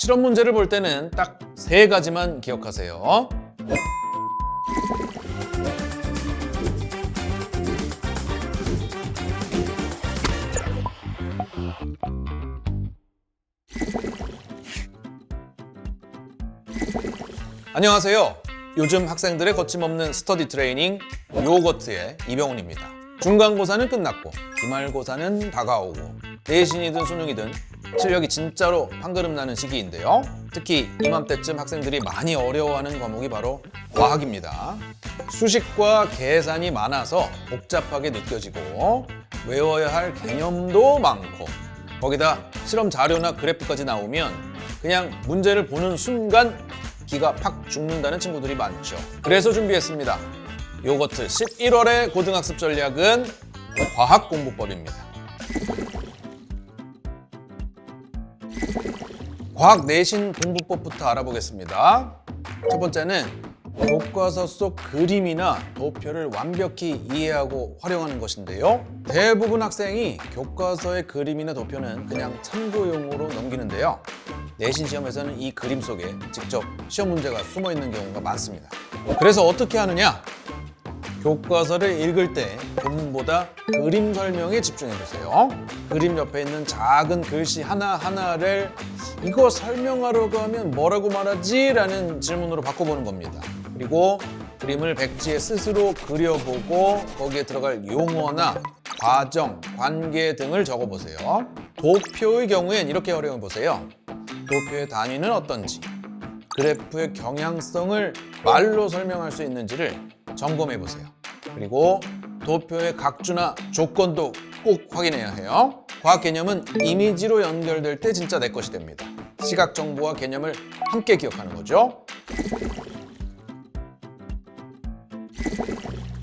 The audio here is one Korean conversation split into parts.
실험 문제를 볼 때는 딱 3가지만 기억하세요. 안녕하세요. 요즘 학생들의 거침없는 스터디 트레이닝 요거트의 이병훈입니다. 중간고사는 끝났고 기말고사는 다가오고 내신이든 수능이든 실력이 진짜로 판가름 나는 시기인데요. 특히 이맘때쯤 학생들이 많이 어려워하는 과목이 바로 과학입니다. 수식과 계산이 많아서 복잡하게 느껴지고 외워야 할 개념도 많고 거기다 실험 자료나 그래프까지 나오면 그냥 문제를 보는 순간 기가 팍 죽는다는 친구들이 많죠. 그래서 준비했습니다. 요거트 11월의 고등학습 전략은 과학 공부법입니다. 과학 내신 공부법부터 알아보겠습니다. 첫 번째는 교과서 속 그림이나 도표를 완벽히 이해하고 활용하는 것인데요. 대부분 학생이 교과서의 그림이나 도표는 그냥 참고용으로 넘기는데요. 내신 시험에서는 이 그림 속에 직접 시험 문제가 숨어 있는 경우가 많습니다. 그래서 어떻게 하느냐? 교과서를 읽을 때 본문보다 그림 설명에 집중해보세요. 그림 옆에 있는 작은 글씨 하나하나를 이거 설명하려고 하면 뭐라고 말하지? 라는 질문으로 바꿔보는 겁니다. 그리고 그림을 백지에 스스로 그려보고 거기에 들어갈 용어나 과정, 관계 등을 적어보세요. 도표의 경우엔 이렇게 활용해보세요. 도표의 단위는 어떤지, 그래프의 경향성을 말로 설명할 수 있는지를 점검해보세요. 그리고 도표의 각주나 조건도 꼭 확인해야 해요. 과학 개념은 이미지로 연결될 때 진짜 내 것이 됩니다. 시각 정보와 개념을 함께 기억하는 거죠.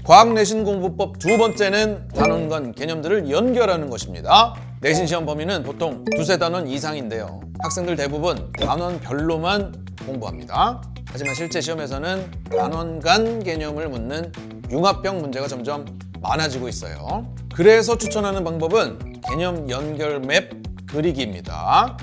과학 내신 공부법 두 번째는 단원간 개념들을 연결하는 것입니다. 내신 시험 범위는 보통 2~3단원 이상인데요. 학생들 대부분 단원별로만 공부합니다. 하지만 실제 시험에서는 단원 간 개념을 묻는 융합형 문제가 점점 많아지고 있어요. 그래서 추천하는 방법은 개념 연결 맵 그리기입니다.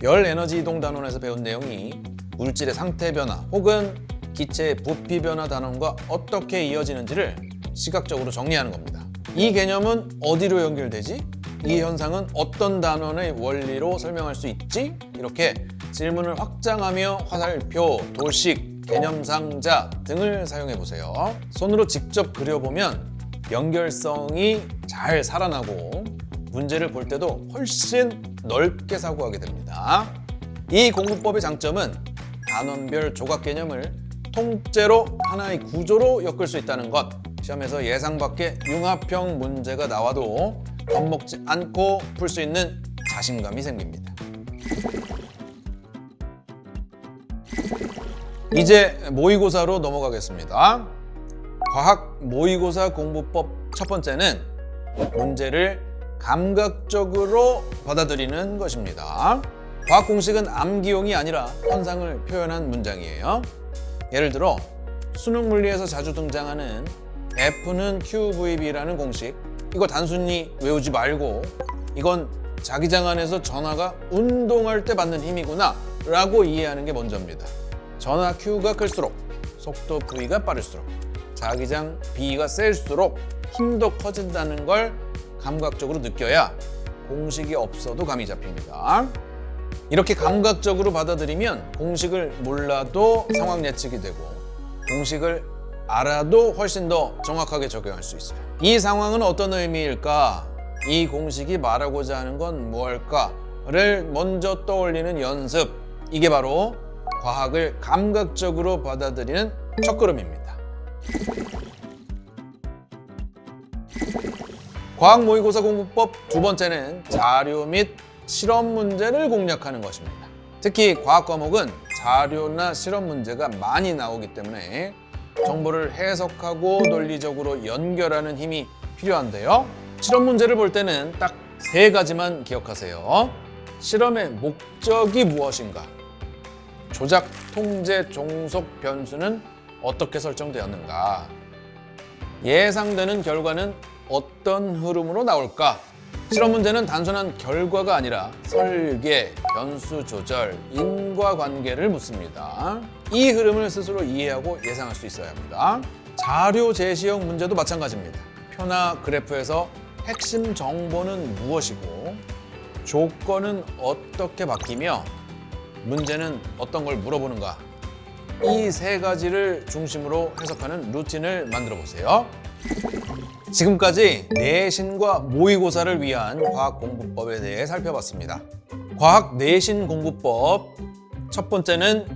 열 에너지 이동 단원에서 배운 내용이 물질의 상태 변화 혹은 기체의 부피 변화 단원과 어떻게 이어지는지를 시각적으로 정리하는 겁니다. 이 개념은 어디로 연결되지? 이 현상은 어떤 단원의 원리로 설명할 수 있지? 이렇게 질문을 확장하며 화살표, 도식, 개념 상자 등을 사용해 보세요. 손으로 직접 그려보면 연결성이 잘 살아나고 문제를 볼 때도 훨씬 넓게 사고하게 됩니다. 이 공부법의 장점은 단원별 조각 개념을 통째로 하나의 구조로 엮을 수 있다는 것. 시험에서 예상 밖의 융합형 문제가 나와도 겁먹지 않고 풀 수 있는 자신감이 생깁니다. 이제 모의고사로 넘어가겠습니다. 과학 모의고사 공부법 첫 번째는 문제를 감각적으로 받아들이는 것입니다. 과학 공식은 암기용이 아니라 현상을 표현한 문장이에요. 예를 들어 수능 물리에서 자주 등장하는 F는 QVB라는 공식, 이거 단순히 외우지 말고 이건 자기장 안에서 전하가 운동할 때 받는 힘이구나 라고 이해하는 게 먼저입니다. 전하 Q가 클수록 속도 V가 빠를수록 자기장 B가 셀수록 힘도 커진다는 걸 감각적으로 느껴야 공식이 없어도 감이 잡힙니다. 이렇게 감각적으로 받아들이면 공식을 몰라도 상황 예측이 되고 공식을 알아도 훨씬 더 정확하게 적용할 수 있어요. 이 상황은 어떤 의미일까? 이 공식이 말하고자 하는 건 무엇일까?를 먼저 떠올리는 연습. 이게 바로 과학을 감각적으로 받아들이는 첫걸음입니다. 과학 모의고사 공부법 두 번째는 자료 및 실험 문제를 공략하는 것입니다. 특히 과학 과목은 자료나 실험 문제가 많이 나오기 때문에 정보를 해석하고 논리적으로 연결하는 힘이 필요한데요. 실험 문제를 볼 때는 딱 3가지만 기억하세요. 실험의 목적이 무엇인가? 조작, 통제, 종속, 변수는 어떻게 설정되었는가? 예상되는 결과는 어떤 흐름으로 나올까? 실험 문제는 단순한 결과가 아니라 설계, 변수 조절, 인과관계를 묻습니다. 이 흐름을 스스로 이해하고 예상할 수 있어야 합니다. 자료 제시형 문제도 마찬가지입니다. 표나 그래프에서 핵심 정보는 무엇이고 조건은 어떻게 바뀌며 문제는 어떤 걸 물어보는가, 이 세 가지를 중심으로 해석하는 루틴을 만들어 보세요. 지금까지 내신과 모의고사를 위한 과학공부법에 대해 살펴봤습니다. 과학 내신 공부법 첫 번째는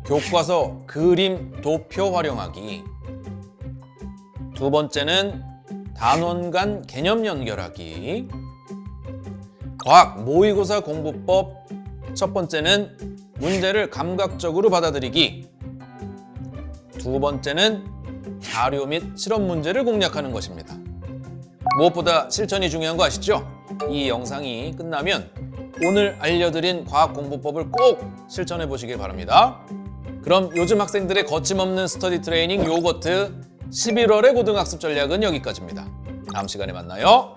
교과서 그림 도표 활용하기, 두 번째는 단원 간 개념 연결하기. 과학 모의고사 공부법 첫 번째는 문제를 감각적으로 받아들이기, 두 번째는 자료 및 실험 문제를 공략하는 것입니다. 무엇보다 실천이 중요한 거 아시죠? 이 영상이 끝나면 오늘 알려드린 과학 공부법을 꼭 실천해 보시길 바랍니다. 그럼 요즘 학생들의 거침없는 스터디 트레이닝 요거트 11월의 고등학습 전략은 여기까지입니다. 다음 시간에 만나요.